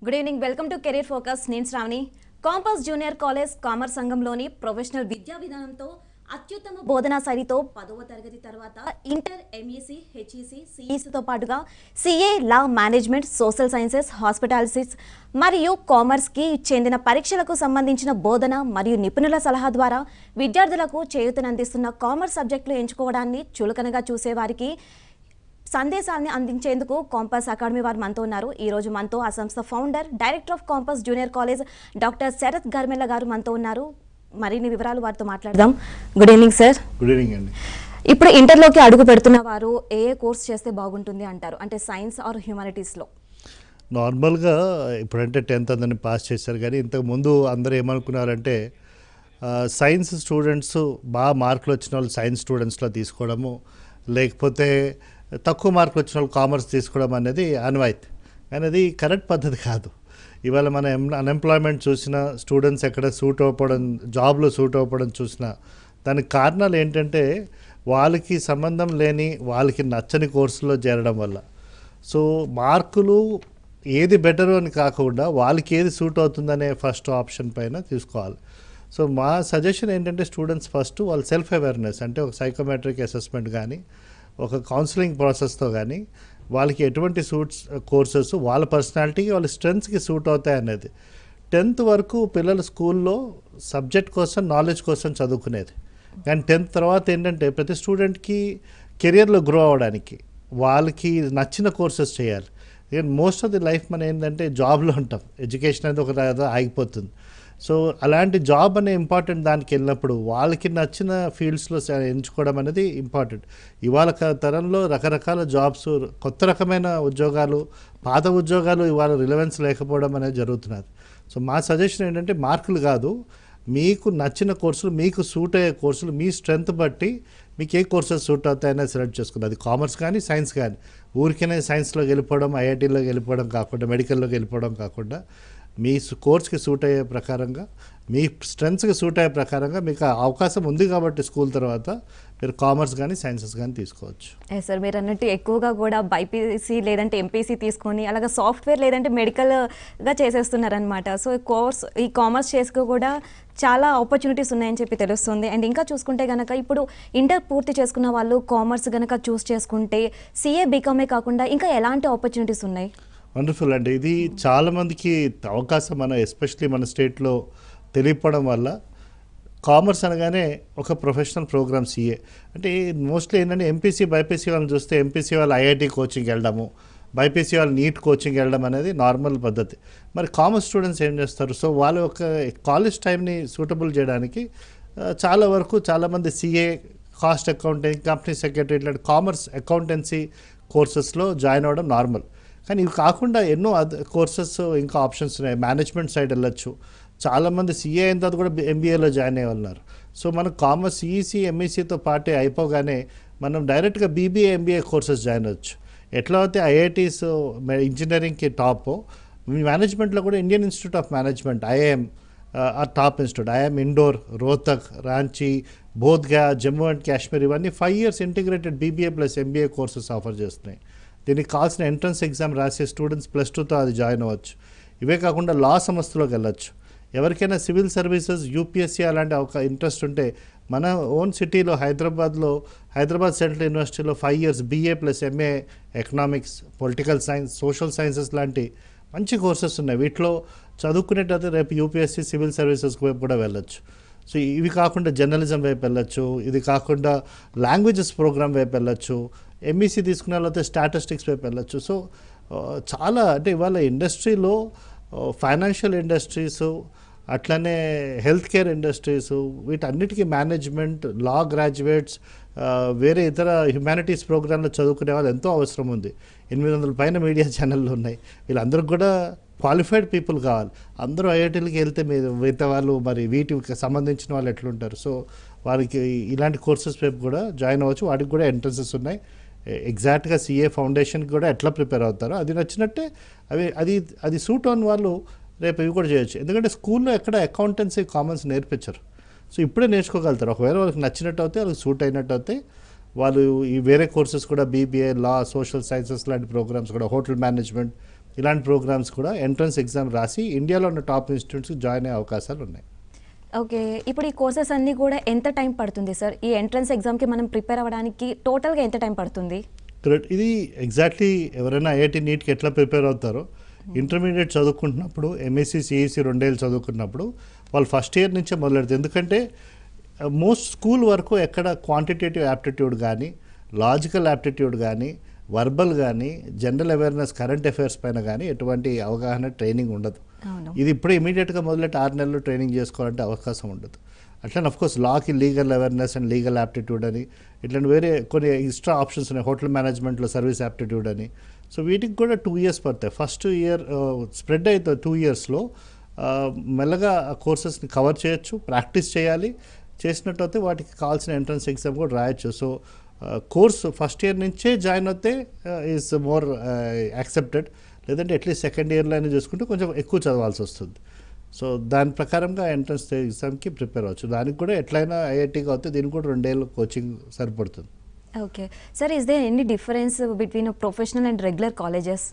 Good evening, welcome to career focus. నేను Sravani. Campus junior college commerce సంఘంలోని professional విద్యా విధానంతో అత్యుత్తమ బోధనా శైలితో 10వ తరగతి తర్వాత ఇంటర్, ఎంఈసీ, హెచ్ఈసీ, సిఈసీతో పాటుగా సిఏ, లా, మేనేజ్మెంట్, సోషల్ సైన్సెస్, హాస్పిటాలిటీస్ మరియు కామర్స్కి చెందిన పరీక్షలకు సంబంధించిన బోధన మరియు నిపుణుల సలహా ద్వారా విద్యార్థులకు చేయూతనందిస్తున్న కామర్స్ సబ్జెక్టులు ఎంచుకోవడాన్ని చులకనగా చూసేవారికి సందేశాన్ని అందించేందుకు కాంపస్ అకాడమీ వారు మనతో ఉన్నారు. ఈ రోజు మనతో ఆ సంస్థ founder, director of campus junior college doctor Sarath Garmella గారు మనతో ఉన్నారు. మరిన్ని వివరాలు వారితో మాట్లాడదాం. Good evening sir. Good evening అండి. ఇప్పుడు ఇంటర్లోకి అడుగు పెడుతున్న వారు ఏ కోర్స్ చేస్తే బాగుంటుంది అంటారు? అంటే సైన్స్ ఆర్ హ్యూమానిటీస్లో? నార్మల్గా ఇప్పుడంటే 10th అందరిని పాస్ చేశారు, కానీ ఇంతకుముందు అందరూ ఏమనుకున్నారంటే సైన్స్ స్టూడెంట్స్ బాగా మార్కులు వచ్చిన వాళ్ళు సైన్స్ స్టూడెంట్స్లో తీసుకోవడము, లేకపోతే తక్కువ మార్కులు వచ్చిన వాళ్ళు కామర్స్ తీసుకోవడం అనేది ఆనవాయితీ. కానీ అది కరెక్ట్ పద్ధతి కాదు. ఇవాళ మన అన్ఎంప్లాయ్మెంట్ చూసిన, స్టూడెంట్స్ ఎక్కడ సూట్ అవ్వడం, జాబ్లో సూట్ అవ్వడం చూసిన, దానికి కారణాలు ఏంటంటే వాళ్ళకి సంబంధం లేని, వాళ్ళకి నచ్చని కోర్సులో చేరడం వల్ల. సో మార్కులు ఏది బెటరు అని కాకుండా వాళ్ళకి ఏది సూట్ అవుతుందనే ఫస్ట్ ఆప్షన్ పైన తీసుకోవాలి. సో మా సజెషన్ ఏంటంటే స్టూడెంట్స్ ఫస్ట్ వాళ్ళ సెల్ఫ్ అవేర్నెస్, అంటే ఒక సైకోమెట్రిక్ అసెస్మెంట్ కానీ ఒక కౌన్సిలింగ్ ప్రాసెస్తో కానీ వాళ్ళకి ఎటువంటి కోర్సెస్ వాళ్ళ పర్సనాలిటీకి, వాళ్ళ స్ట్రెంగ్స్కి సూట్ అవుతాయి అనేది. 10th వరకు పిల్లలు స్కూల్లో సబ్జెక్ట్ కోసం, నాలెడ్జ్ కోసం చదువుకునేది. కానీ 10th తర్వాత ఏంటంటే ప్రతి స్టూడెంట్కి కెరియర్లో గ్రో అవ్వడానికి వాళ్ళకి నచ్చిన కోర్సెస్ చేయాలి. మోస్ట్ ఆఫ్ ది లైఫ్ మనం ఏంటంటే జాబ్లో ఉంటాం, ఎడ్యుకేషన్ అనేది ఒక ఆగిపోతుంది. సో అలాంటి జాబ్ అనే ఇంపార్టెంట్ దానికి వెళ్ళినప్పుడు వాళ్ళకి నచ్చిన ఫీల్డ్స్లో ఎంచుకోవడం అనేది ఇంపార్టెంట్. ఇవాళ తరంలో రకరకాల జాబ్స్, కొత్త రకమైన ఉద్యోగాలు, పాత ఉద్యోగాలు ఇవాళ రిలవెన్స్ లేకపోవడం అనేది జరుగుతున్నది. సో మా సజెషన్ ఏంటంటే మార్కులు కాదు, మీకు నచ్చిన కోర్సులు, మీకు సూట్ అయ్యే కోర్సులు, మీ స్ట్రెంగ్త్ బట్టి మీకు ఏ కోర్సెస్ సూట్ అవుతాయనే సెలెక్ట్ చేసుకుంది. అది కామర్స్ కానీ సైన్స్ కానీ. ఊరికనే సైన్స్లోకి వెళ్ళిపోవడం, ఐఐటీలోకి వెళ్ళిపోవడం కాకుండా, మెడికల్లోకి వెళ్ళిపోవడం కాకుండా మీ కోర్స్కి సూట్ అయ్యే ప్రకారంగా, మీ స్ట్రెంగ్త్స్కి సూట్ అయ్యే ప్రకారంగా మీకు అవకాశం ఉంది కాబట్టి స్కూల్ తర్వాత మీరు కామర్స్ కానీ సైన్సెస్ కానీ తీసుకోవచ్చు. సార్, మీరు అన్నట్టు ఎక్కువగా కూడా బైపీసీ లేదంటే ఎంపీసీ తీసుకొని అలాగే సాఫ్ట్వేర్ లేదంటే మెడికల్గా చేసేస్తున్నారనమాట. సో ఈ కామర్స్ చేసుకో కూడా చాలా ఆపర్చునిటీస్ ఉన్నాయని చెప్పి తెలుస్తుంది. అండ్ ఇంకా చూసుకుంటే కనుక ఇప్పుడు ఇంటర్ పూర్తి చేసుకున్న వాళ్ళు కామర్స్ కనుక చూస్ చేసుకుంటే సిఏ, బీకామే కాకుండా ఇంకా ఎలాంటి ఆపర్చునిటీస్ ఉన్నాయి? వండర్ఫుల్ అండి. ఇది చాలామందికి అవకాశం ఎస్పెషలీ మన స్టేట్లో తెలియపడం వల్ల కామర్స్ అనగానే ఒక ప్రొఫెషనల్ ప్రోగ్రామ్ సిఏ అంటే మోస్ట్లీ ఏంటంటే ఎంపీసీ, బైపీసీ వాళ్ళని చూస్తే ఎంపీసీ వాళ్ళు ఐఐటీ కోచింగ్ వెళ్ళడము, బైపీసీ వాళ్ళు నీట్ కోచింగ్ వెళ్ళడం అనేది నార్మల్ పద్ధతి. మరి కామర్స్ స్టూడెంట్స్ ఏం చేస్తారు? సో వాళ్ళ ఒక కాలేజ్ టైంని సూటబుల్ చేయడానికి చాలా వరకు చాలామంది CA, cost accounting, company secretary ఇట్లాంటి కామర్స్ అకౌంటెన్సీ కోర్సెస్లో జాయిన్ అవ్వడం నార్మల్. కానీ ఇవి కాకుండా ఎన్నో కోర్సెస్, ఇంకా ఆప్షన్స్ ఉన్నాయి. మేనేజ్మెంట్ సైడ్ వెళ్ళొచ్చు. చాలామంది సిఏ అయిన తర్వాత కూడా ఎంబీఏలో జాయిన్ అయ్యే ఉన్నారు. సో మనం కామర్స్, సిఈసీ, ఎంఈసీతో పాటే అయిపోగానే మనం డైరెక్ట్గా బీబీఏ, ఎంబీఏ కోర్సెస్ జాయిన్ అవ్వచ్చు. ఎట్లా అయితే ఐఐటీస్ ఇంజనీరింగ్కి టాప్, మేనేజ్మెంట్లో కూడా Indian institute of management, IIM ఆ top institute. IIM indoor, Rohtak, Ranchi, Bodh Gaya, Jammu and Kashmir ఇవన్నీ 5 years integrated BBA plus MBA courses offer చేస్తున్నాయి. దీనికి కావాల్సిన ఎంట్రన్స్ ఎగ్జామ్ రాసే స్టూడెంట్స్ +2తో అది జాయిన్ అవ్వచ్చు. ఇవే కాకుండా లా సంస్థలోకి వెళ్ళొచ్చు. ఎవరికైనా సివిల్ సర్వీసెస్, యూపీఎస్సీ అలాంటి ఒక ఇంట్రెస్ట్ ఉంటే మన ఓన్ సిటీలో హైదరాబాద్ సెంట్రల్ యూనివర్సిటీలో 5 years BA plus MA economics, political science, social sciences లాంటి మంచి కోర్సెస్ ఉన్నాయి. వీటిలో చదువుకునేటైతే రేపు యూపీఎస్సీ, సివిల్ సర్వీసెస్ వైపు కూడా వెళ్ళొచ్చు. సో ఇవి కాకుండా జర్నలిజం వైపు వెళ్ళొచ్చు. ఇది కాకుండా లాంగ్వేజెస్ ప్రోగ్రామ్ వైపు వెళ్ళొచ్చు. ఎంఈసీ తీసుకున్న వాళ్ళైతే స్టాటిస్టిక్స్ వైపు వెళ్ళొచ్చు. సో చాలా అంటే ఇవాళ ఇండస్ట్రీలో ఫైనాన్షియల్ ఇండస్ట్రీస్, అట్లనే హెల్త్ కేర్ ఇండస్ట్రీస్, వీటన్నిటికీ మేనేజ్మెంట్, లా గ్రాడ్యుయేట్స్, వేరే ఇతర హ్యుమానిటీస్ ప్రోగ్రాంలో చదువుకునే వాళ్ళు ఎంతో అవసరం ఉంది. 800 పైన మీడియా ఛానళ్ళు ఉన్నాయి. వీళ్ళందరికీ కూడా క్వాలిఫైడ్ పీపుల్ కావాలి. అందరూ ఐఐటీలకి వెళ్తే మిగతా వాళ్ళు మరి వీటికి సంబంధించిన వాళ్ళు ఎట్లుంటారు? సో వారికి ఇలాంటి కోర్సెస్ వైపు కూడా జాయిన్ అవ్వచ్చు. వాటికి కూడా ఎంట్రన్సెస్ ఉన్నాయి. ఎగ్జాక్ట్గా సిఏ ఫౌండేషన్కి కూడా ఎట్లా ప్రిపేర్ అవుతారో అది నచ్చినట్టే అది సూట్ ఆన్ వాళ్ళు రేపు ఇవి కూడా చేయొచ్చు. ఎందుకంటే స్కూల్లో ఎక్కడ అకౌంటెన్సీ, కామర్స్ నేర్పించరు. సో ఇప్పుడే నేర్చుకోగలుగుతారు. ఒకవేళ వాళ్ళకి నచ్చినట్టు అయితే, వాళ్ళకి సూట్ అయినట్టు అయితే వాళ్ళు ఈ వేరే కోర్సెస్ కూడా బీబీఏ, లా, సోషల్ సైన్సెస్ లాంటి ప్రోగ్రామ్స్ కూడా, హోటల్ మేనేజ్మెంట్, ఇలాంటి ప్రోగ్రామ్స్ కూడా ఎంట్రన్స్ ఎగ్జామ్ రాసి ఇండియాలో ఉన్న టాప్ ఇన్స్టిట్యూట్స్కి జాయిన్ అయ్యే అవకాశాలు ఉన్నాయి. ఓకే, ఇప్పుడు ఈ కోర్సెస్ అన్నీ కూడా ఎంత టైం పడుతుంది సార్? ఈ ఎంట్రన్స్ ఎగ్జామ్కి మనం ప్రిపేర్ అవ్వడానికి టోటల్గా ఎంత టైం పడుతుంది? కరెక్ట్. ఇది ఎగ్జాక్ట్లీ ఎవరైనా ఐఐటి నీట్కి ఎట్లా ప్రిపేర్ అవుతారో, ఇంటర్మీడియట్ చదువుకుంటున్నప్పుడు ఎంఎస్సి సిఈసి 2 ఏళ్ళు చదువుకున్నప్పుడు వాళ్ళు ఫస్ట్ ఇయర్ నుంచే మొదలెడతారు. ఎందుకంటే మోస్ట్ స్కూల్ వరకు ఎక్కడ క్వాంటిటేటివ్ యాప్టిట్యూడ్ కానీ, లాజికల్ యాప్టిట్యూడ్ కానీ, వర్బల్ కానీ, జనరల్ అవేర్నెస్ కరెంట్ అఫైర్స్ పైన కానీ ఎటువంటి అవగాహన ట్రైనింగ్ ఉండదు. ఇది ఇప్పుడే ఇమీడియట్గా మొదలెట్టి 6 నెలలు ట్రైనింగ్ చేసుకోవాలంటే అవకాశం ఉండదు. అట్లనే అఫ్కోర్స్ లాకి legal awareness and legal aptitude అని ఇట్లాంటి వేరే కొన్ని ఎక్స్ట్రా ఆప్షన్స్ ఉన్నాయి. హోటల్ మేనేజ్మెంట్లో సర్వీస్ యాప్టిట్యూడ్ అని. సో వీటికి కూడా 2 ఇయర్స్ పడతాయి. ఫస్ట్ ఇయర్ స్ప్రెడ్ అవుతుంది 2 ఇయర్స్లో. మెల్లగా ఆ కోర్సెస్ని కవర్ చేయొచ్చు, ప్రాక్టీస్ చేయాలి. చేసినట్టయితే వాటికి కావాల్సిన ఎంట్రన్స్ ఎగ్జామ్ కూడా రాయొచ్చు. సో కోర్సు ఫస్ట్ ఇయర్ నుంచే జాయిన్ అవుతే ఈజ్ మోర్ యాక్సెప్టెడ్. లేదంటే అట్లీస్ట్ సెకండ్ ఇయర్లో అయినా చూసుకుంటే కొంచెం ఎక్కువ చదవాల్సి వస్తుంది. సో దాని ప్రకారంగా ఎంట్రన్స్ ఎగ్జామ్కి ప్రిపేర్ అవ్వచ్చు. దానికి కూడా ఎట్లయినా ఐఐటీకి అవుతే దీనికి కూడా 2 ఏళ్ళు కోచింగ్ సరిపడుతుంది. Okay sir, is there any difference between professional and regular colleges?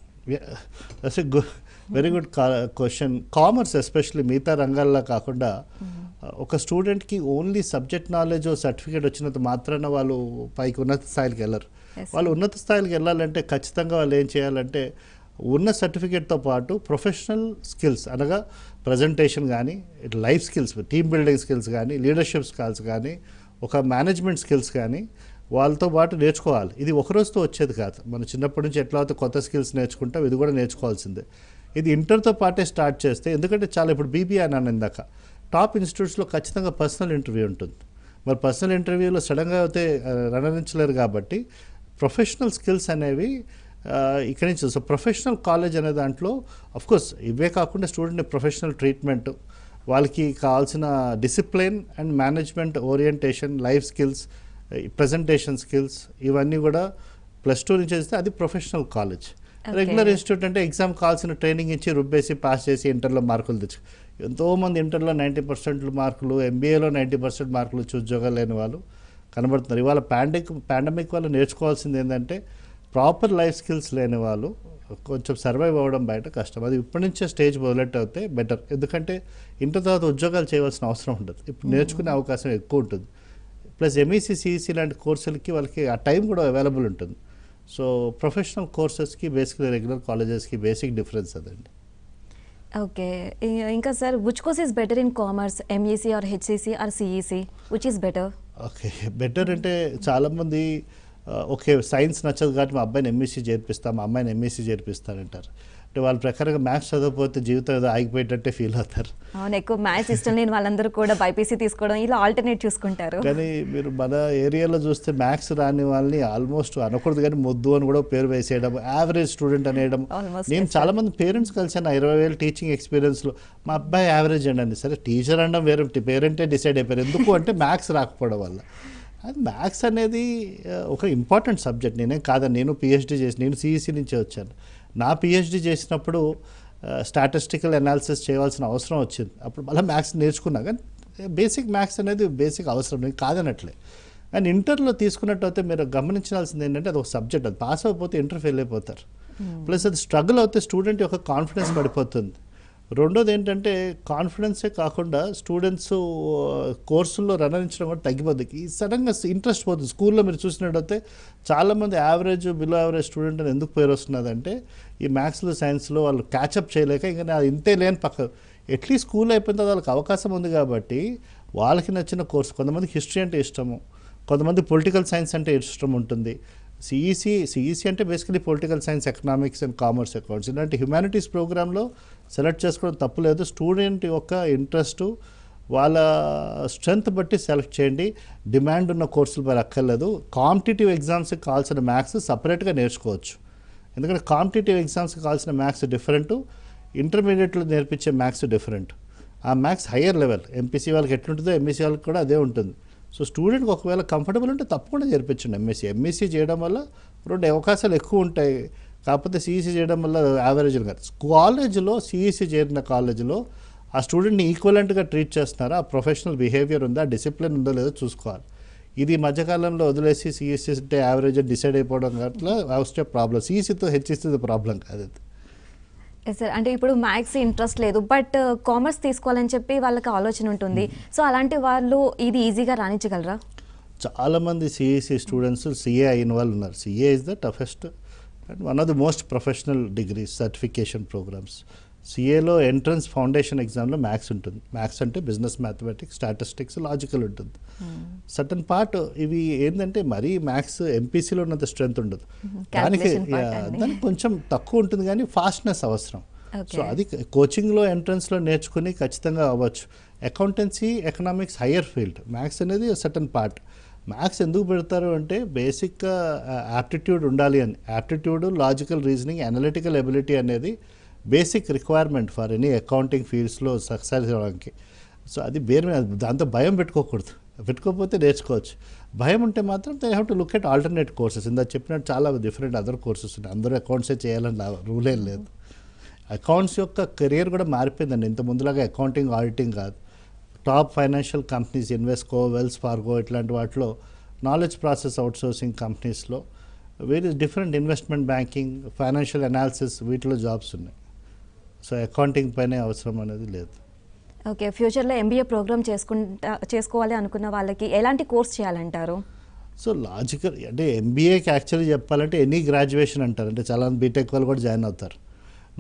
That's a very good question. Commerce especially మిగతా రంగాల్లో కాకుండా ఒక స్టూడెంట్కి ఓన్లీ సబ్జెక్ట్ నాలెడ్జ్ సర్టిఫికేట్ వచ్చినంత మాత్రాన వాళ్ళు పైకి ఉన్నత స్థాయికి వెళ్ళరు. వాళ్ళు ఉన్నత స్థాయికి వెళ్ళాలంటే ఖచ్చితంగా వాళ్ళు ఏం చేయాలంటే ఉన్న సర్టిఫికేట్తో పాటు ప్రొఫెషనల్ స్కిల్స్ అనగా ప్రజెంటేషన్ కానీ, life skills, team building skills కానీ, లీడర్షిప్ స్కిల్స్ కానీ, ఒక మేనేజ్మెంట్ స్కిల్స్ కానీ వాళ్ళతో పాటు నేర్చుకోవాలి. ఇది ఒక రోజుతో వచ్చేది కాదు. మనం చిన్నప్పటి నుంచి ఎట్లా అయితే కొత్త స్కిల్స్ నేర్చుకుంటాం, ఇది కూడా నేర్చుకోవాల్సిందే. ఇది ఇంటర్తో పాటే స్టార్ట్ చేస్తే, ఎందుకంటే చాలా ఇప్పుడు బీబీఐ అన్నాను ఇందాక, టాప్ ఇన్స్టిట్యూట్స్లో ఖచ్చితంగా పర్సనల్ ఇంటర్వ్యూ ఉంటుంది. మరి పర్సనల్ ఇంటర్వ్యూలో సడన్గా అయితే రణించలేరు కాబట్టి ప్రొఫెషనల్ స్కిల్స్ అనేవి ఇక్కడి నుంచి. సో ప్రొఫెషనల్ కాలేజ్ అనే దాంట్లో అఫ్కోర్స్ ఇవే కాకుండా స్టూడెంట్ ప్రొఫెషనల్ ట్రీట్మెంట్, వాళ్ళకి కావాల్సిన discipline and management orientation, life skills, presentation skills ఇవన్నీ కూడా +2 నుంచి చేస్తే అది ప్రొఫెషనల్ కాలేజ్. రెగ్యులర్ ఇన్స్టిట్యూట్ అంటే ఎగ్జామ్ కావాల్సిన ట్రైనింగ్ ఇచ్చి రుబ్బేసి పాస్ చేసి ఇంటర్లో మార్కులు తెచ్చు. ఎంతోమంది ఇంటర్లో 90% మార్కులు, ఎంబీఏలో 90% మార్కులు వచ్చి ఉద్యోగాలు లేని వాళ్ళు కనబడుతున్నారు. ఇవాళ పాండమిక్ వల్ల నేర్చుకోవాల్సింది ఏంటంటే ప్రాపర్ లైఫ్ స్కిల్స్ లేని వాళ్ళు కొంచెం సర్వైవ్ అవ్వడం బయట కష్టం. అది ఇప్పటి నుంచే స్టేజ్ మొదలెట్ అవుతే బెటర్. ఎందుకంటే ఇంటర్ తర్వాత ఉద్యోగాలు చేయవలసిన అవసరం ఉండదు. ఇప్పుడు నేర్చుకునే అవకాశం ఎక్కువ ఉంటుంది. ప్లస్ ఎంఈసీ సిఈసీ లాంటి కోర్సులకి వాళ్ళకి ఆ టైం కూడా అవైలబుల్ ఉంటుంది. సో ప్రొఫెషనల్ కోర్సెస్కి బేసిక్లీ రెగ్యులర్ కాలేజెస్కి బేసిక్ డిఫరెన్స్ అదండి. ఓకే, ఇంకా sir which course is better in commerce, MEC or HEC or CEC, which is better? Okay, better అంటే చాలామంది ఓకే సైన్స్ నచ్చదు కాబట్టి మా అబ్బాయిని ఎంఈసీ చేర్పిస్తాం, మా అమ్మాయిని ఎంఈసీ చేర్పిస్తానంటారు. అంటే వాళ్ళ ప్రకారంగా మ్యాథ్స్ చదవకపోతే జీవితం ఏదో ఆగిపోయేటట్టే ఫీల్ అవుతారు. అవును, ఎక్కువ మ్యాథ్స్ ఇష్టం లేని వాళ్ళందరూ కూడా బైపీసీ తీసుకోవడం, ఇలా ఆల్టర్నేట్ చూసుకుంటారు. కానీ మీరు మన ఏరియాలో చూస్తే మ్యాథ్స్ రాని వాళ్ళని ఆల్మోస్ట్ అనకూడదు కానీ మొద్దు అని కూడా పేరు వేసేయడం, యావరేజ్ స్టూడెంట్ అనేయడం. నేను చాలామంది పేరెంట్స్ కలిసాను 20,000 టీచింగ్ ఎక్స్పీరియన్స్లో, మా అబ్బాయి యావరేజ్ అండి. సరే టీచర్ అనడం వేరే, పేరెంటే డిసైడ్ అయిపోయారు. ఎందుకు అంటే మ్యాథ్స్ రాకపోవడం వల్ల. అది మ్యాథ్స్ అనేది ఒక ఇంపార్టెంట్ సబ్జెక్ట్. నేనేం కాదని, నేను పిహెచ్డీ చేసి, నేను సిఈసీ నుంచే వచ్చాను. నా పిహెచ్డీ చేసినప్పుడు స్టాటిస్టికల్ అనాలిసిస్ చేయవలసిన అవసరం వచ్చింది. అప్పుడు మళ్ళీ మ్యాథ్స్ నేర్చుకున్నా. కానీ బేసిక్ మ్యాథ్స్ అనేది బేసిక్ అవసరం, నేను కాదనట్లే. కానీ ఇంటర్లో తీసుకున్నట్టయితే మీరు గమనించాల్సింది ఏంటంటే అది ఒక సబ్జెక్ట్, అది పాస్ అయిపోతే ఇంటర్ ఫెయిల్ అయిపోతారు. ప్లస్ అది స్ట్రగుల్ అవుతే స్టూడెంట్ యొక్క కాన్ఫిడెన్స్ పడిపోతుంది. రెండోది ఏంటంటే కాన్ఫిడెన్సే కాకుండా స్టూడెంట్స్ కోర్సుల్లో రణించడం కూడా తగ్గిపోద్ది. సడన్గా ఇంట్రెస్ట్ పోతుంది. స్కూల్లో మీరు చూసినట్టయితే చాలామంది యావరేజ్, బిలో యావరేజ్ స్టూడెంట్ అని ఎందుకు పేరు వస్తున్నదంటే ఈ మ్యాథ్స్లో, సైన్స్లో వాళ్ళు క్యాచప్ చేయలేక ఇంకా ఇంతే లేని పక్క ఎట్లీస్ట్ స్కూల్ అయిపోయిన తర్వాత వాళ్ళకి అవకాశం ఉంది కాబట్టి వాళ్ళకి నచ్చిన కోర్సు. కొంతమందికి హిస్టరీ అంటే ఇష్టము, కొంతమంది పొలిటికల్ సైన్స్ అంటే ఇష్టం ఉంటుంది. సిఈసీ అంటే basically political science, economics and commerce, accounts ఇలాంటి హ్యుమానిటీస్ ప్రోగ్రాంలో సెలెక్ట్ చేసుకోవడం తప్పులేదు. స్టూడెంట్ యొక్క ఇంట్రెస్ట్, వాళ్ళ స్ట్రెంగ్త్ బట్టి సెలెక్ట్ చేయండి. డిమాండ్ ఉన్న కోర్సులు మరి అక్కర్లేదు. కాంపిటేటివ్ ఎగ్జామ్స్కి కావాల్సిన మ్యాథ్స్ సపరేట్గా నేర్చుకోవచ్చు. ఎందుకంటే కాంపిటేటివ్ ఎగ్జామ్స్కి కావాల్సిన మ్యాథ్స్ డిఫరెంట్, ఇంటర్మీడియట్లో నేర్పించే మ్యాథ్స్ డిఫరెంట్. ఆ మ్యాథ్స్ హయ్యర్ లెవెల్. ఎంపీసీ వాళ్ళకి ఎట్లుంటుందో ఎంఈసీ వాళ్ళకి కూడా అదే ఉంటుంది. సో స్టూడెంట్కి ఒకవేళ కంఫర్టబుల్ ఉంటే తప్పకుండా చేర్పించండి ఎంఈసీ చేయడం వల్ల 2 అవకాశాలు ఎక్కువ ఉంటాయి. కాకపోతే సిఈసీ చేయడం వల్ల యావరేజ్ కాదు. కాలేజీలో సిఈసీ చేరిన కాలేజీలో ఆ స్టూడెంట్ని ఈక్వలెంట్గా ట్రీట్ చేస్తున్నారా, ఆ ప్రొఫెషనల్ బిహేవియర్ ఉందా, డిసిప్లిన్ ఉందో లేదో చూసుకోవాలి. ఇది మధ్యకాలంలో వదిలేసి సిఈసీ అంటే యావరేజ్ డిసైడ్ అయిపోవడం అట్లా వస్తే ప్రాబ్లం. సిఈసీతో హెచ్ఈసీతో ప్రాబ్లం కాదు అది. సార్ అంటే ఇప్పుడు మ్యాథ్స్ ఇంట్రెస్ట్ లేదు బట్ కామర్స్ తీసుకోవాలని చెప్పి వాళ్ళకి ఆలోచన ఉంటుంది. సో అలాంటి వాళ్ళు ఇది ఈజీగా రాణించగలరా? చాలామంది సిఈసి స్టూడెంట్స్ సిఏ అయిన వాళ్ళు ఉన్నారు. CA is the toughest and one of the most professional degrees certification programs. సిఏలో ఎంట్రన్స్ ఫౌండేషన్ ఎగ్జామ్లో మ్యాథ్స్ ఉంటుంది. మ్యాథ్స్ అంటే బిజినెస్ మ్యాథమెటిక్స్, స్టాటిస్టిక్స్, లాజికల్ ఉంటుంది. సర్టన్ పార్ట్ ఇవి ఏంటంటే మరీ మ్యాథ్స్ ఎంపీసీలో ఉన్నంత స్ట్రెంత్ ఉండదు. దానికి కొంచెం తక్కువ ఉంటుంది కానీ ఫాస్ట్నెస్ అవసరం. సో అది కోచింగ్లో ఎంట్రన్స్లో నేర్చుకుని ఖచ్చితంగా అవ్వచ్చు. Accountancy, economics higher field. Maths అనేది సర్టన్ పార్ట్. మ్యాథ్స్ ఎందుకు పెడతారు అంటే బేసిక్గా యాప్టిట్యూడ్ ఉండాలి అని. Aptitude, logical reasoning, analytical ability అనేది basic requirement for any accounting ఫీల్డ్స్లో సక్సెస్ అవ్వడానికి. సో అది దాంతో భయం పెట్టుకోకూడదు. పెట్టుకోకపోతే నేర్చుకోవచ్చు. భయం ఉంటే మాత్రం they have to look at alternate courses. ఇందా చెప్పినట్టు చాలా డిఫరెంట్ అదర్ కోర్సెస్ ఉన్నాయి. అందరూ అకౌంట్సే చేయాలని రూల్ ఏం లేదు. అకౌంట్స్ యొక్క కెరియర్ కూడా మారిపోయిందండి. ఇంత ముందులాగా అకౌంటింగ్, ఆడిటింగ్ కాదు. Top financial companies, Invesco, Wells Fargo ఇట్లాంటి వాటిలో నాలెడ్జ్ ప్రాసెస్ అవుట్సోర్సింగ్ కంపెనీస్లో వేరే different investment banking, financial analysis వీటిలో జాబ్స్ ఉన్నాయి. సో అకౌంటింగ్ పైనే అవసరం అనేది లేదు. ఓకే, ఫ్యూచర్లో ఎంబీఏ ప్రోగ్రామ్ చేసుకోవాలి అనుకున్న వాళ్ళకి ఎలాంటి కోర్స్ చేయాలంటారు? సో లాజికల్ అంటే ఎంబీఏకి యాక్చువల్లీ చెప్పాలంటే ఎనీ గ్రాడ్యుయేషన్ అంటారు. అంటే చాలా బీటెక్ వాళ్ళు కూడా జాయిన్ అవుతారు.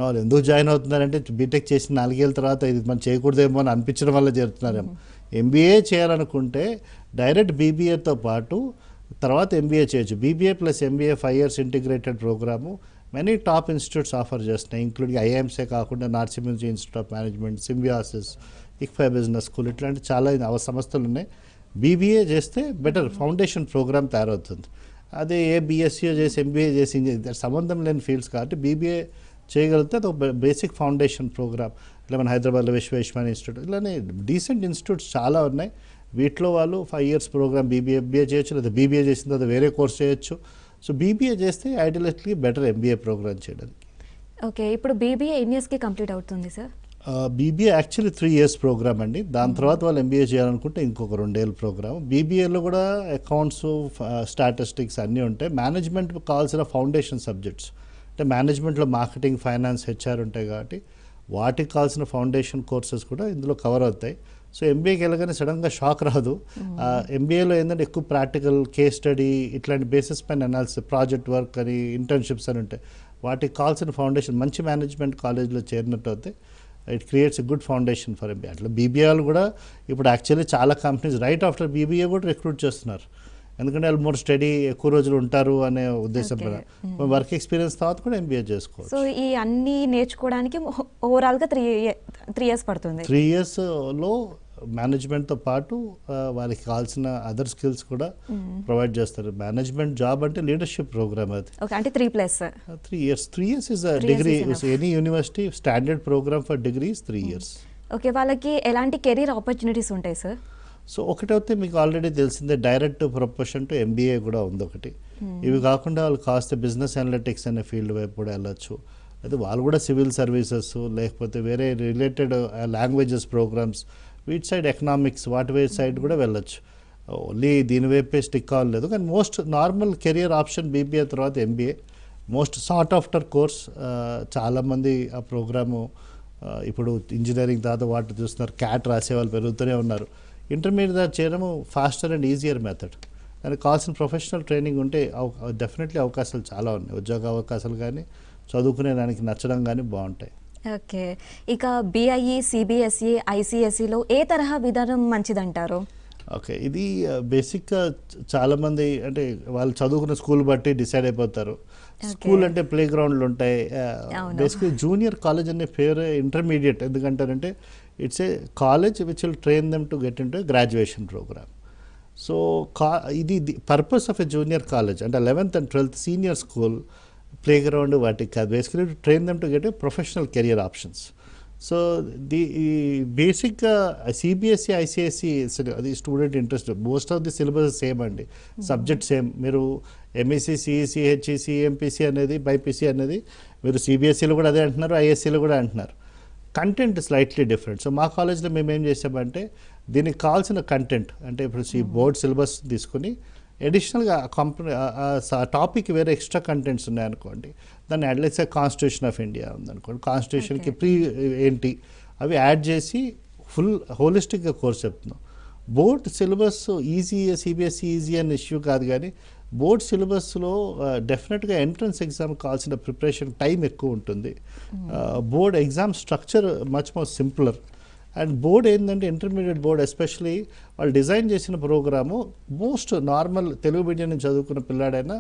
వాళ్ళు ఎందుకు జాయిన్ అవుతున్నారంటే బీటెక్ చేసిన 4 ఏళ్ళ తర్వాత ఇది మనం చేయకూడదేమో అని అనిపించడం వల్ల చేరుతున్నారేమో. ఎంబీఏ చేయాలనుకుంటే డైరెక్ట్ బీబీఏతో పాటు తర్వాత ఎంబీఏ చేయొచ్చు. BBA plus MBA 5 years integrated program many top institutes offer చేస్తున్నాయి. ఇంక్లూడింగ్ ఐఐఎంసే కాకుండా నార్సింహ్జీ institute of management, Symbiosis, ICFAI business school ఇట్లాంటి చాలా సంస్థలు ఉన్నాయి. బీబీఏ చేస్తే బెటర్ ఫౌండేషన్ ప్రోగ్రామ్ తయారవుతుంది. అదే ఏ బీఎస్సీఓ చేసి ఎంబీఏ చేసి సంబంధం లేని ఫీల్డ్స్ కాబట్టి బీబీఏ చేయగలిగితే అది ఒక బేసిక్ ఫౌండేషన్ ప్రోగ్రామ్. ఇలా మన హైదరాబాద్లో విశ్వేశ్వరయ్య ఇన్స్టిట్యూట్ ఇలానే డీసెంట్ ఇన్స్టిట్యూట్స్ చాలా ఉన్నాయి. వీటిలో వాళ్ళు 5 years ప్రోగ్రామ్ బీబీఏ చేయొచ్చు, లేదా బీబీఏ చేసిన తర్వాత వేరే కోర్స్ చేయొచ్చు. సో బీబీఏ చేస్తే ఐడియలిస్ట్లీ బెటర్ ఎంబీఏ ప్రోగ్రామ్ చేయడానికి. ఓకే, ఇప్పుడు బీబీఏ ఎన్ని ఇయర్స్కి కంప్లీట్ అవుతుంది sir? BBA actually 3 years program అండి. దాని తర్వాత వాళ్ళు ఎంబీఏ చేయాలనుకుంటే ఇంకొక 2 ఏళ్ళ ప్రోగ్రామ్. బీబీఏలో కూడా అకౌంట్స్, స్టాటిస్టిక్స్ అన్నీ ఉంటాయి. మేనేజ్మెంట్ కావాల్సిన ఫౌండేషన్ సబ్జెక్ట్స్ అంటే మేనేజ్మెంట్లో మార్కెటింగ్, ఫైనాన్స్, హెచ్ఆర్ ఉంటాయి కాబట్టి వాటికి కావాల్సిన ఫౌండేషన్ కోర్సెస్ కూడా ఇందులో కవర్ అవుతాయి. సో ఎంబీఏకి వెళ్ళగానే సడన్గా షాక్ రాదు. ఎంబీఏలో ఏంటంటే ఎక్కువ ప్రాక్టికల్, కేస్ స్టడీ ఇట్లాంటి బేసిస్ పైన అనాలిసిస్, ప్రాజెక్ట్ వర్క్ అని, ఇంటర్న్షిప్స్ అని ఉంటాయి. వాటికి కావాల్సిన ఫౌండేషన్ మంచి మేనేజ్మెంట్ కాలేజ్లో చేరినట్టు అయితే it creates a good foundation for MBA. అట్లా బీబీఏలు కూడా ఇప్పుడు యాక్చువల్లీ చాలా కంపెనీస్ రైట్ ఆఫ్టర్ బీబీఏ కూడా రిక్రూట్ చేస్తున్నారు. ఎందుకంటే వాళ్ళు మోర్ స్టడీ, ఎక్కువ రోజులు ఉంటారు అనే ఉద్దేశం పైన. వర్క్ ఎక్స్పీరియన్స్ తర్వాత కూడా ఎంబీఏ చేసుకోవచ్చు. సో ఈ అన్ని నేర్చుకోవడానికి ఓవరాల్గా 3 years పడుతుంది. 3 yearsలో మేనేజ్మెంట్తో పాటు వారికి కావాల్సిన అదర్ స్కిల్స్ కూడా ప్రొవైడ్ చేస్తారు. మేనేజ్మెంట్ జాబ్ అంటే లీడర్షిప్ ప్రోగ్రామ్ అది. ఓకే, అంటే 3+. 3 years. 3 years is a degree. Any university standard program for degrees 3 years. Okay, వాళ్ళకి ఎలాంటి కెరీర్ ఆపర్చునిటీస్ ఉంటాయి సార్? సో ఒకటైతే మీకు ఆల్రెడీ తెలిసిందే డైరెక్ట్ ప్రొఫెషన్ టు ఎంబీఏ కూడా ఉంది ఒకటి. ఇవి కాకుండా వాళ్ళు కాస్త బిజినెస్ అనలిటిక్స్ అనే ఫీల్డ్ వైపు కూడా వెళ్ళొచ్చు. అయితే వాళ్ళు కూడా సివిల్ సర్వీసెస్ లేకపోతే వేరే రిలేటెడ్ లాంగ్వేజెస్ ప్రోగ్రామ్స్, వీటి సైడ్ ఎకనామిక్స్, వాటి వైపు సైడ్ కూడా వెళ్ళొచ్చు. ఓన్లీ దీని వైపే స్టిక్ అవ్వలేదు. కానీ most normal career option BBA తర్వాత MBA. Most sought after course. చాలామంది ఆ ప్రోగ్రాము ఇప్పుడు ఇంజనీరింగ్ తర్వాత వాటి చూస్తున్నారు. క్యాట్ రాసే వాళ్ళు పెరుగుతూనే ఉన్నారు. ఇంటర్మీడియట్ దాకా చేయడము ఫాస్టర్ అండ్ ఈజియర్ మెథడ్. దానికి కావాల్సిన ప్రొఫెషనల్ ట్రైనింగ్ ఉంటే డెఫినెట్లీ అవకాశాలు చాలా ఉన్నాయి. ఉద్యోగ అవకాశాలు కానీ, చదువుకునే దానికి నచ్చడం కానీ బాగుంటాయి. ఓకే, ఇక బీఐఈ, సిబిఎస్ఈ, ఐసిఎస్ఈలో ఏ తరహా విధానం మంచిదంటారు? ఓకే, ఇది బేసిక్గా చాలామంది అంటే వాళ్ళు చదువుకున్న స్కూల్ బట్టి డిసైడ్ అయిపోతారు. స్కూల్ అంటే ప్లే గ్రౌండ్లు ఉంటాయి. బేసిక్లీ జూనియర్ కాలేజ్ అనే పేరు ఇంటర్మీడియట్ ఎందుకంటారంటే it's a college which will train them to get in to graduation program. So ఇది purpose of a junior college అంటే 11th and 12th senior school play ground వాటికి కాదు. Basically to train them to get a professional career options. So బేసిక్గా CBSE, ICSE అది student interest. Most of the syllabus same అండి, subject same. మీరు MEC, CEC, HEC, MPC అనేది, BiPC అనేది మీరు సిబిఎస్ఈలో కూడా అదే అంటున్నారు, ఐఎస్సీలో కూడా అంటున్నారు. Content slightly different. సో మా కాలేజ్లో మేము ఏం చేసామంటే దీనికి కావాల్సిన కంటెంట్ అంటే ఇప్పుడు బోర్డ్ సిలబస్ తీసుకుని అడిషనల్గా కంపెనీ టాపిక్ వేరే ఎక్స్ట్రా కంటెంట్స్ ఉన్నాయనుకోండి, దాన్ని అట్లీస్ట్ కాన్స్టిట్యూషన్ ఆఫ్ ఇండియా ఉందనుకోండి, కాన్స్టిట్యూషన్కి ప్రీ ఏంటి అవి యాడ్ చేసి ఫుల్ హోలిస్టిక్గా కోర్స్ చెప్తున్నాం. Board syllabus easy CBSE easy అనే ఇష్యూ కాదు, కానీ బోర్డ్ సిలబస్లో డెఫినెట్గా ఎంట్రన్స్ ఎగ్జామ్ కావాల్సిన ప్రిపరేషన్ టైం ఎక్కువ ఉంటుంది. Board exam structure much more simpler. And board ఏంటంటే ఇంటర్మీడియట్ బోర్డ్ ఎస్పెషలీ వాళ్ళు డిజైన్ చేసిన program most normal Telugu medium నుంచి చదువుకున్న పిల్లాడైనా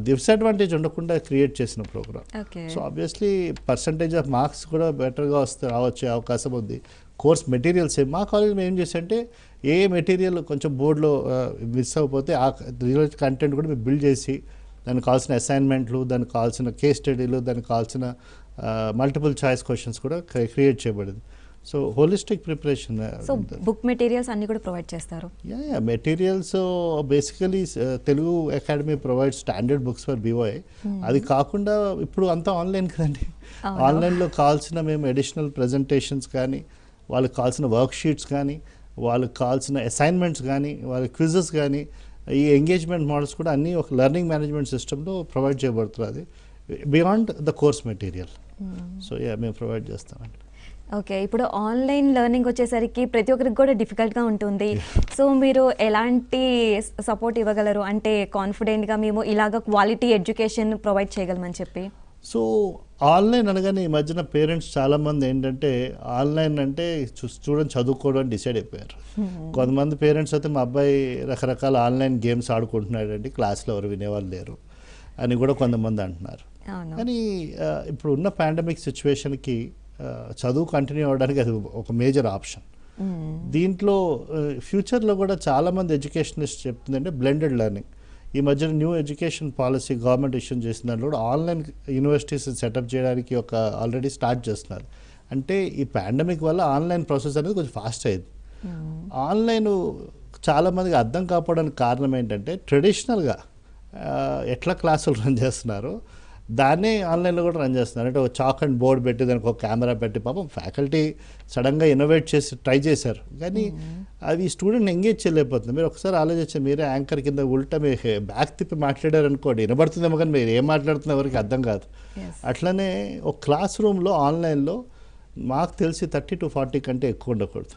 డిసడ్వాంటేజ్ ఉండకుండా క్రియేట్ చేసిన program. So obviously percentage of marks కూడా బెటర్గా రావచ్చే అవకాశం ఉంది. కోర్స్ మెటీరియల్స్ మా కాలేజ్లో ఏం చేసంటే ఏ మెటీరియల్ కొంచెం బోర్డులో మిస్ అయిపోతే ఆ రిలేటెడ్ కంటెంట్ కూడా మేము బిల్డ్ చేసి దానికి కావాల్సిన అసైన్మెంట్లు, దానికి కావాల్సిన కేస్ స్టడీలు, దానికి కావాల్సిన మల్టిపుల్ చాయిస్ క్వశ్చన్స్ కూడా క్రియేట్ చేయబడింది. So holistic preparation. So book materials అన్ని కూడా ప్రొవైడ్ చేస్తారు? Yeah materials basically Telugu academy provide standard books for BOI. అది కాకుండా ఇప్పుడు అంతా ఆన్లైన్ కదండి, ఆన్లైన్లో కావాల్సిన మేము అడిషనల్ ప్రజెంటేషన్స్ కానీ, వాళ్ళకి కావాల్సిన వర్క్ షీట్స్ కానీ, వాళ్ళకి కావాల్సిన అసైన్మెంట్స్ కానీ, వాళ్ళ క్విజెస్ కానీ, ఈ ఎంగేజ్మెంట్ మోడల్స్ కూడా అన్నీ ఒక లెర్నింగ్ మేనేజ్మెంట్ సిస్టంలో ప్రొవైడ్ చేయబడుతుంది beyond the course material. So yeah మేము ప్రొవైడ్ చేస్తామండి. ఓకే, ఇప్పుడు ఆన్లైన్ లెర్నింగ్ వచ్చేసరికి ప్రతి ఒక్కరికి కూడా డిఫికల్ట్గా ఉంటుంది. సో మీరు ఎలాంటి సపోర్ట్ ఇవ్వగలరు, అంటే కాన్ఫిడెంట్గా మేము ఇలాగ క్వాలిటీ ఎడ్యుకేషన్ ప్రొవైడ్ చేయగలమని చెప్పి? సో ఆన్లైన్ అనగానే ఈ మధ్యన పేరెంట్స్ చాలామంది ఏంటంటే ఆన్లైన్ అంటే స్టూడెంట్ చదువుకోవడం అని డిసైడ్ అయిపోయారు. కొంతమంది పేరెంట్స్ అయితే మా అబ్బాయి రకరకాల ఆన్లైన్ గేమ్స్ ఆడుకుంటున్నాడండి, క్లాస్లో ఎవరు వినేవాళ్ళు లేరు అని కూడా కొంతమంది అంటున్నారు. కానీ ఇప్పుడు ఉన్న పాండమిక్ సిచ్యువేషన్కి చదువు కంటిన్యూ అవ్వడానికి అది ఒక మేజర్ ఆప్షన్. దీంట్లో ఫ్యూచర్లో కూడా చాలామంది ఎడ్యుకేషనిస్ట్ చెప్తుందంటే బ్లెండెడ్ లెర్నింగ్. ఈ మధ్యన new education policy government issue చేసిన దాంట్లో కూడా ఆన్లైన్ యూనివర్సిటీస్ సెటప్ చేయడానికి ఒక ఆల్రెడీ స్టార్ట్ చేస్తున్నారు. అంటే ఈ పాండమిక్ వల్ల ఆన్లైన్ ప్రాసెస్ అనేది కొంచెం ఫాస్ట్ అయింది. ఆన్లైన్ చాలామందికి అర్థం కాకపోవడానికి కారణం ఏంటంటే ట్రెడిషనల్గా ఎట్లా క్లాసులు రన్ చేస్తున్నారో దాన్నే ఆన్లైన్లో కూడా రన్ చేస్తున్నారు. అంటే ఒక చాక్ అండ్ బోర్డ్ పెట్టి దానికి ఒక కెమెరా పెట్టి పాపం ఫ్యాకల్టీ సడన్గా ఇన్నోవేట్ చేసి ట్రై చేశారు, కానీ అవి స్టూడెంట్ ఎంగేజ్ చేయలేకపోతుంది. మీరు ఒకసారి ఆలోచించి మీరే యాంకర్ కింద ఉల్టా మీరు బ్యాక్ తిప్పి మాట్లాడారు అనుకోండి, వినబడుతుందేమో కానీ మీరు ఏం మాట్లాడుతున్న ఎవరికి అర్థం కాదు. అట్లనే ఒక క్లాస్ రూమ్లో ఆన్లైన్లో మాకు తెలిసి 30 to 40 కంటే ఎక్కువ ఉండకూడదు.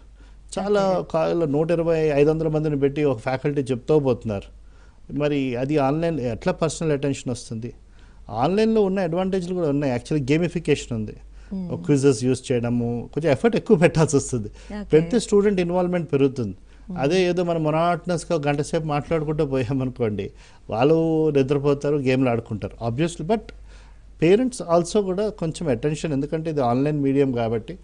చాలా కాలేజీలో 120-500 మందిని పెట్టి ఒక ఫ్యాకల్టీ చెప్తూ పోతున్నారు. మరి అది ఆన్లైన్ ఎట్లా పర్సనల్ అటెన్షన్ వస్తుంది? ఆన్లైన్లో ఉన్న అడ్వాంటేజ్లు కూడా ఉన్నాయి. యాక్చువల్లీ గేమిఫికేషన్ ఉంది, క్విజెస్ యూస్ చేయడము, కొంచెం ఎఫర్ట్ ఎక్కువ పెట్టాల్సి వస్తుంది, పెడితే స్టూడెంట్ ఇన్వాల్వ్మెంట్ పెరుగుతుంది. అదే ఏదో మనం మొనాటనస్గా గంట సేపు మాట్లాడుకుంటూ పోయామనుకోండి, వాళ్ళు నిద్రపోతారు, గేమ్లు ఆడుకుంటారు ఆబ్వియస్లీ. బట్ పేరెంట్స్ ఆల్సో కూడా కొంచెం అటెన్షన్, ఎందుకంటే ఇది ఆన్లైన్ మీడియం కాబట్టి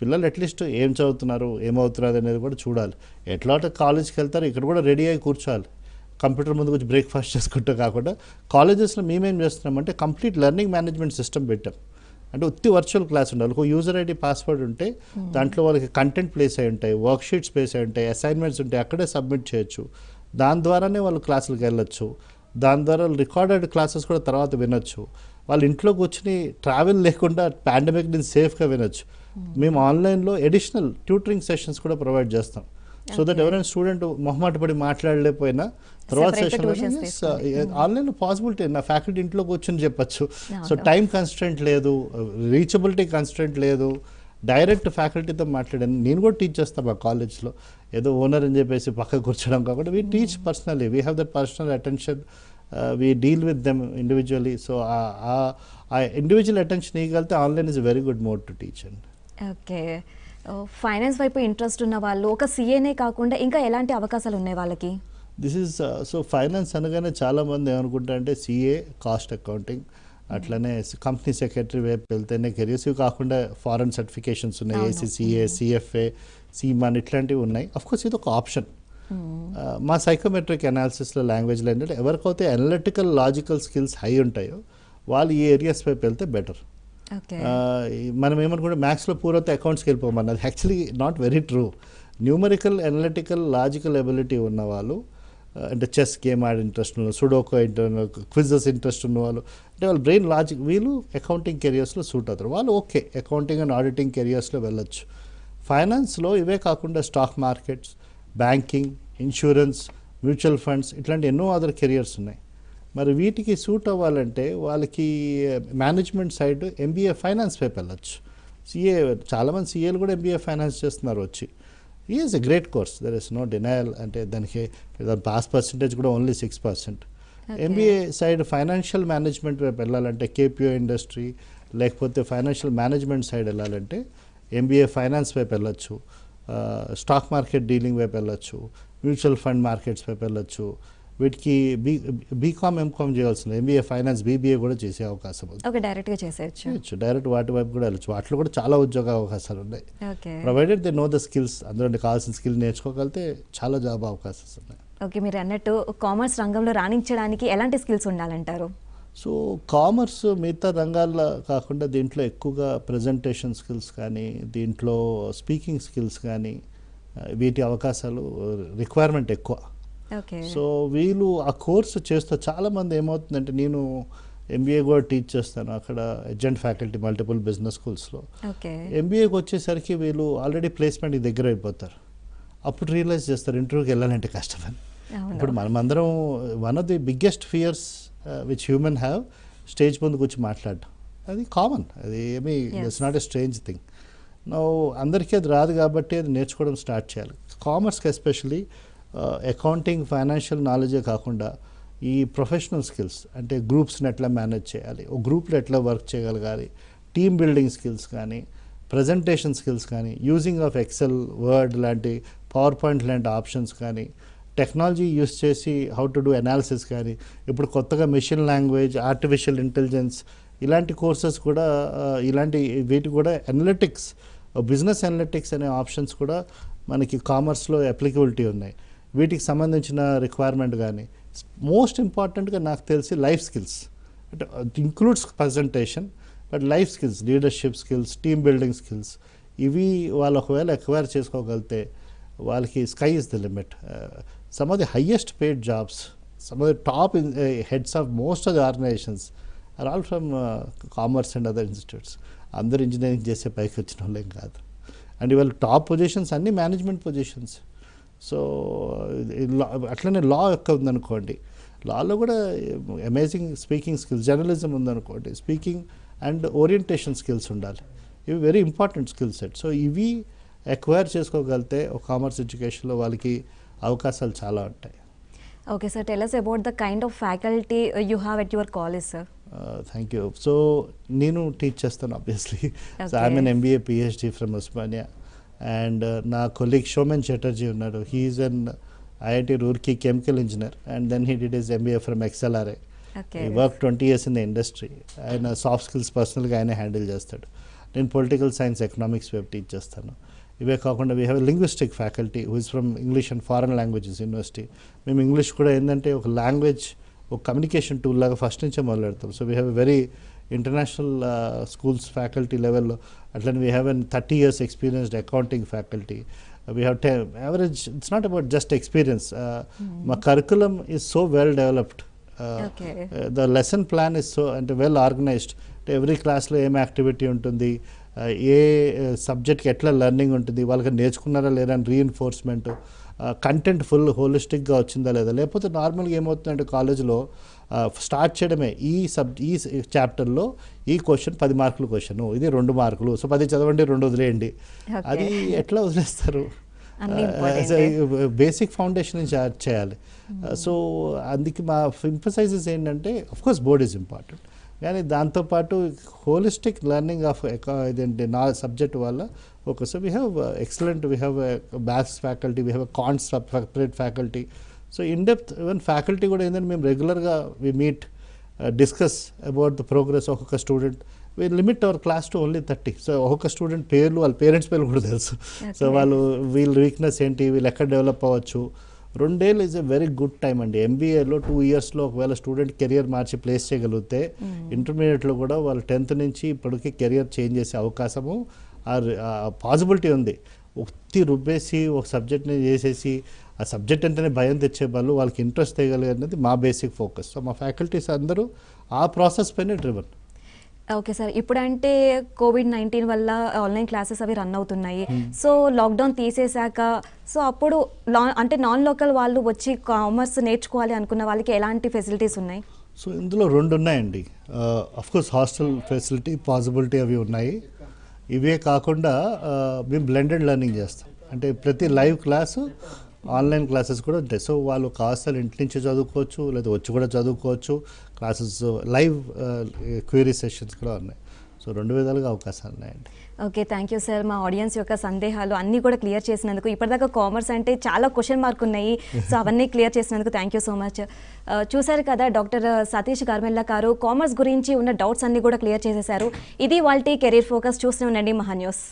పిల్లలు అట్లీస్ట్ ఏం చదువుతున్నారు, ఏమవుతున్నారు అనేది కూడా చూడాలి. ఎట్లా కాలేజ్కి వెళ్తారు, ఇక్కడ కూడా రెడీ అయ్యి కూర్చోవాలి. కంప్యూటర్ ముందు కొంచెం బ్రేక్ఫాస్ట్ చేసుకుంటూ కాకుండా కాలేజెస్లో మేమేం చేస్తున్నామంటే కంప్లీట్ లెర్నింగ్ మేనేజ్మెంట్ సిస్టమ్ పెట్టాం. అంటే ఉత్తి వర్చువల్ క్లాస్ ఉండాలి, ఒక యూజర్ ఐడి పాస్వర్డ్ ఉంటే దాంట్లో వాళ్ళకి కంటెంట్ ప్లేస్ అయి ఉంటాయి, వర్క్ షీట్స్ ప్లేస్ అయి ఉంటాయి, అసైన్మెంట్స్ ఉంటాయి, అక్కడే సబ్మిట్ చేయొచ్చు. దాని ద్వారానే వాళ్ళు క్లాసులకు వెళ్ళొచ్చు. దాని ద్వారా రికార్డెడ్ క్లాసెస్ కూడా తర్వాత వినొచ్చు. వాళ్ళు ఇంట్లో కూర్చుని ట్రావెల్ లేకుండా పాండమిక్ నుంచి సేఫ్గా వినొచ్చు. మేము ఆన్లైన్లో ఎడిషనల్ ట్యూటరింగ్ సెషన్స్ కూడా ప్రొవైడ్ చేస్తాం. సో దట్ ఎవరైనా స్టూడెంట్ మొహమాట పడి మాట్లాడలేకపోయినా తర్వాత సెషన్ ఆన్లైన్లో పాసిబిలిటీ, నా ఫ్యాకల్టీ ఇంట్లో కూర్చొని చెప్పచ్చు. సో టైం కన్స్ట్రెంట్ లేదు, రీచబిలిటీ కన్స్ట్రెంట్ లేదు, డైరెక్ట్ ఫ్యాకల్టీతో మాట్లాడాను. నేను కూడా టీచ్ చేస్తాను మా కాలేజ్లో, ఏదో ఓనర్ అని చెప్పేసి పక్క కూర్చోడం కాకుండా we teach personally, we have that personal attention, we deal with them individually. So ఆ ఇండివిజువల్ అటెన్షన్ ఇవ్వగలిగితే online is very good mode to teach అండి. ఓకే, ఫైనాన్స్ వైపు ఇంట్రెస్ట్ ఉన్న వాళ్ళు ఒక సిఏనే కాకుండా ఇంకా ఎలాంటి అవకాశాలు ఉన్నాయి వాళ్ళకి? దిస్ ఈజ్ సో ఫైనాన్స్ అనగానే చాలామంది ఏమనుకుంటారంటే సిఏ, కాస్ట్ అకౌంటింగ్, అట్లనే కంపెనీ సెక్రటరీ వైపు వెళ్తేనే కెరియర్స్. ఇవి కాకుండా ఫారెన్ సర్టిఫికేషన్స్ ఉన్నాయి, ఏసీసీఏ, సిఎఫ్ఏ, సీమాన్ ఇట్లాంటివి ఉన్నాయి. అఫ్కోర్స్ ఇది ఒక ఆప్షన్. మా సైకోమెట్రిక్ అనాలిసిస్లో లాంగ్వేజ్లో ఏంటంటే ఎవరికైతే అనలిటికల్ లాజికల్ స్కిల్స్ హై ఉంటాయో వాళ్ళు ఈ ఏరియాస్ వైపు వెళ్తే బెటర్. మనం ఏమనుకుంటే మ్యాథ్స్లో పూర్వత అకౌంట్స్కి వెళ్ళిపోమన్నది actually not very true. Numerical, analytical, logical ability ఉన్నవాళ్ళు, అంటే చెస్ గేమ్ ఆడే ఇంట్రెస్ట్ ఉన్న, సుడోకో క్విజెస్ ఇంట్రెస్ట్ ఉన్నవాళ్ళు, అంటే వాళ్ళ బ్రెయిన్ లాజిక్, వీళ్ళు అకౌంటింగ్ కెరియర్స్లో సూట్ అవుతారు. వాళ్ళు ఓకే అకౌంటింగ్ అండ్ ఆడిటింగ్ కెరియర్స్లో వెళ్ళొచ్చు. ఫైనాన్స్లో ఇవే కాకుండా stock markets, banking, insurance, mutual funds, ఇట్లాంటి ఎన్నో అదర్ కెరియర్స్ ఉన్నాయి. మరి వీటికి సూట్ అవ్వాలంటే వాళ్ళకి మేనేజ్మెంట్ సైడ్ ఎంబీఏ ఫైనాన్స్ వైపు వెళ్ళచ్చు. సిఏ చాలామంది సిఏలు కూడా ఎంబీఏ ఫైనాన్స్ చేస్తున్నారు వచ్చి. Is a great course, there is no denial. అంటే దానికి పాస్ పర్సంటేజ్ కూడా only 6%. MBA side financial management వైపు వెళ్ళాలంటే కేపీఓ ఇండస్ట్రీ లేకపోతే ఫైనాన్షియల్ మేనేజ్మెంట్ సైడ్ వెళ్ళాలంటే ఎంబీఏ ఫైనాన్స్ వైపు వెళ్ళొచ్చు, స్టాక్ మార్కెట్ డీలింగ్ వైపు వెళ్ళొచ్చు, మ్యూచువల్ ఫండ్ మార్కెట్స్ వైపు వెళ్ళొచ్చు. వీటికి బీకామ్ ఎంకామ్ చేయాల్సిన ఎంబీఏ ఫైనాన్స్ బీబీఏ కూడా చేసే అవకాశం ఉంది. ఓకే, డైరెక్ట్గా చేసేయచ్చు. డైరెక్ట్ వాటి వైపు కూడా వెళ్ళచ్చు. వాటిలో కూడా చాలా ఉద్యోగ అవకాశాలు ఉన్నాయి. Provided they know the skills, అందులో కావాల్సిన స్కిల్ నేర్చుకోగలిగితే చాలా జాబ్ అవకాశాలు ఉన్నాయి. ఓకే, మీరు అన్నట్టు కామర్స్ రంగంలో రాణించడానికి ఎలాంటి స్కిల్స్ ఉండాలంటారు? సో కామర్స్ మిగతా రంగాల్లో కాకుండా దీంట్లో ఎక్కువగా ప్రజెంటేషన్ స్కిల్స్ కానీ దీంట్లో స్పీకింగ్ స్కిల్స్ కానీ వీటి అవకాశాలు రిక్వైర్మెంట్ ఎక్కువ. సో వీళ్ళు ఆ కోర్సు చేస్తూ చాలామంది ఏమవుతుందంటే, నేను ఎంబీఏ కూడా టీచ్ చేస్తాను అక్కడ అడ్జంట్ ఫ్యాకల్టీ మల్టిపుల్ బిజినెస్ స్కూల్స్లో. ఎంబీఏకి వచ్చేసరికి వీళ్ళు ఆల్రెడీ ప్లేస్మెంట్కి దగ్గర అయిపోతారు. అప్పుడు రియలైజ్ చేస్తారు ఇంటర్వ్యూకి వెళ్ళాలంటే కష్టమని. ఇప్పుడు మనమందరం one of the biggest fears which human have stage ముందుకు వచ్చి మాట్లాడడం, అది కామన్, అది ఏమీ it's not a strange thing. అందరికీ అది రాదు కాబట్టి అది నేర్చుకోవడం స్టార్ట్ చేయాలి. కామర్స్కి ఎస్పెషలీ అకౌంటింగ్ ఫైనాన్షియల్ నాలెడ్జే కాకుండా ఈ ప్రొఫెషనల్ స్కిల్స్ అంటే గ్రూప్స్ని ఎట్లా మేనేజ్ చేయాలి, ఒక గ్రూప్లో ఎట్లా వర్క్ చేయగలగాలి, టీమ్ బిల్డింగ్ స్కిల్స్ కానీ ప్రజెంటేషన్ స్కిల్స్ కానీ యూజింగ్ ఆఫ్ ఎక్సెల్ వర్డ్ లాంటి పవర్ పాయింట్ లాంటి ఆప్షన్స్ కానీ టెక్నాలజీ యూస్ చేసి హౌ టు డూ అనాలిసిస్ కానీ ఇప్పుడు కొత్తగా మెషిన్ లాంగ్వేజ్ ఆర్టిఫిషియల్ ఇంటెలిజెన్స్ ఇలాంటి కోర్సెస్ కూడా ఇలాంటి వీటి కూడా అనలిటిక్స్ బిజినెస్ అనలిటిక్స్ అనే ఆప్షన్స్ కూడా మనకి కామర్స్లో అప్లికబిలిటీ ఉన్నాయి. వీటికి సంబంధించిన రిక్వైర్మెంట్ కానీ మోస్ట్ ఇంపార్టెంట్గా నాకు తెలిసి లైఫ్ స్కిల్స్ అంటే includes presentation but life skills leadership skills team building skills ఇవి వాళ్ళు ఒకవేళ ఎక్వైర్ చేసుకోగలిగితే వాళ్ళకి sky is the limit. Some of the highest paid jobs some of the top heads of most of the organizations are all from commerce and other institutes. అందరూ engineering చేసే పైకి వచ్చిన వాళ్ళేం కాదు. అండ్ ఇవాళ టాప్ పొజిషన్స్ అన్నీ management positions. So అట్లనే law యొక్క ఉందనుకోండి, లాలో కూడా అమేజింగ్ స్పీకింగ్ స్కిల్స్, జర్నలిజం ఉందనుకోండి, స్పీకింగ్ అండ్ ఓరియంటేషన్ స్కిల్స్ ఉండాలి. ఇవి very important skill set. So ఇవి ఎక్వైర్ చేసుకోగలిగితే ఒక కామర్స్ ఎడ్యుకేషన్లో వాళ్ళకి అవకాశాలు చాలా ఉంటాయి. Okay sir, tell us about the kind of faculty you have at your college, sir. Thank you. So నేను టీచ్ చేస్తాను obviously. So I'm an MBA PhD from Osmania and నా కొలీగ్ షోమెన్ చటర్జీ ఉన్నాడు. He's an IIT Roorkee chemical engineer and then he did his MBA from XLRA. ఈ work 20 years in the industry. ఆయన soft skills పర్సనల్గా ఆయన handle చేస్తాడు. నేను political science economics వైపు teach చేస్తాను. ఇవే కాకుండా we have linguistic faculty who is from English and foreign languages university. మేము ఇంగ్లీష్ కూడా ఏంటంటే ఒక లాంగ్వేజ్ ఒక కమ్యూనికేషన్ టూల్ లాగా ఫస్ట్ నుంచే మొదలెడతాం. So we have a very international schools faculty లెవెల్లో. అట్లనే we have an 30 years experienced accounting faculty. We have average it's not about just experience. మా curriculum is so well developed. The lesson plan is so అంటే well organized. అంటే every క్లాస్లో ఏం activity ఉంటుంది, ఏ సబ్జెక్ట్కి ఎట్లా లెర్నింగ్ ఉంటుంది, వాళ్ళకి నేర్చుకున్నారా లేదా అని రీఎన్ఫోర్స్మెంట్, కంటెంట్ ఫుల్ హోలిస్టిక్గా వచ్చిందా లేదా. లేకపోతే నార్మల్గా ఏమవుతుందంటే కాలేజ్లో స్టార్ట్ చేయడమే ఈ చాప్టర్లో ఈ క్వశ్చన్ 10 మార్కులు క్వశ్చన్, ఇది 2 మార్కులు, సో 10 చదవండి 2 వదిలేయండి. అది ఎట్లా వదిలేస్తారు? బేసిక్ ఫౌండేషన్ నుంచి యాడ్ చేయాలి. సో అందుకే మా ఎంఫసైజెస్ ఏంటంటే అఫ్కోర్స్ బోర్డ్ ఈజ్ ఇంపార్టెంట్, కానీ దాంతోపాటు హోలిస్టిక్ లెర్నింగ్ ఆఫ్ ఇదేంటి నా సబ్జెక్ట్ వల్ల okay. So we have excellent, we have maths faculty, we have accounts separate faculty. So in depth even faculty కూడా ఏంటంటే మేము రెగ్యులర్గా we meet discuss about the progress ఒక్కొక్క student. We limit our class to only 30. సో ఒక్కొక్క student పేర్లు వాళ్ళ parents పేర్లు కూడా తెలుసు. సో వాళ్ళు వీళ్ళ వీక్నెస్ ఏంటి, వీళ్ళు ఎక్కడ డెవలప్ అవ్వచ్చు. 2 days is a very good time అండి. ఎంబీఏలో 2 yearsలో ఒకవేళ స్టూడెంట్ కెరియర్ మార్చి ప్లేస్ చేయగలిగితే ఇంటర్మీడియట్లో కూడా వాళ్ళు 10th నుంచి ఇప్పటికీ కెరియర్ చేంజ్ చేసే అవకాశము పాసిబిలిటీ ఉంది. ఒత్తి రుబ్బేసి ఒక సబ్జెక్ట్ని చేసేసి ఆ సబ్జెక్ట్ అంటేనే భయం తెచ్చే వాళ్ళు వాళ్ళకి ఇంట్రెస్ట్ తేగలిగేది మా బేసిక్ ఫోకస్. సో మా ఫ్యాకల్టీస్ అందరూ ఆ ప్రాసెస్ పైన డ్రివన్. Okay sir. ఇప్పుడంటే కోవిడ్-19 వల్ల ఆన్‌లైన్ క్లాసెస్ అవి రన్ అవుతున్నాయి. సో, లాక్‌డౌన్ తీసేశాక సో, అప్పుడు అంటే నాన్ లోకల్ వాళ్ళు వచ్చి కామర్స్ నేర్చుకోవాలి అనుకున్న వాళ్ళకి ఎలాంటి ఫెసిలిటీస్ ఉన్నాయి? సో ఇందులో 2 ఉన్నాయండి. కోర్స్ హాస్టల్ ఫెసిలిటీ, పాసిబిలిటీ అవి ఉన్నాయి. ఇవే కాకుండా మేము బ్లెండెడ్ లెర్నింగ్ చేస్తాం. అంటే ప్రతి లైవ్ క్లాసు ఆన్లైన్ క్లాసెస్ కూడా ఉంటాయి. సో వాళ్ళు కాస్త ఇంటి నుంచి చదువుకోవచ్చు, లేదా వచ్చి కూడా చదువుకోవచ్చు. క్లాసెస్ లైవ్ క్వెరీ సెషన్స్ కూడా ఉన్నాయి. సో 2 విధాలుగా అవకాశాలు ఉన్నాయండి. ఓకే. Thank you sir. మా ఆడియన్స్ యొక్క సందేహాలు అన్నీ కూడా క్లియర్ చేసినందుకు. ఇప్పటిదాకా కామర్స్ అంటే చాలా క్వెషన్ మార్క్ ఉన్నాయి. సో అవన్నీ క్లియర్ చేసినందుకు థ్యాంక్ యూ సో మచ్. చూశారు కదా డాక్టర్ సతీష్ గర్మెల్లా గారు కామర్స్ గురించి ఉన్న డౌట్స్ అన్నీ కూడా క్లియర్ చేసేశారు. ఇది వాళ్ళ కెరీర్ ఫోకస్. చూస్తూనే ఉండండి మహా న్యూస్.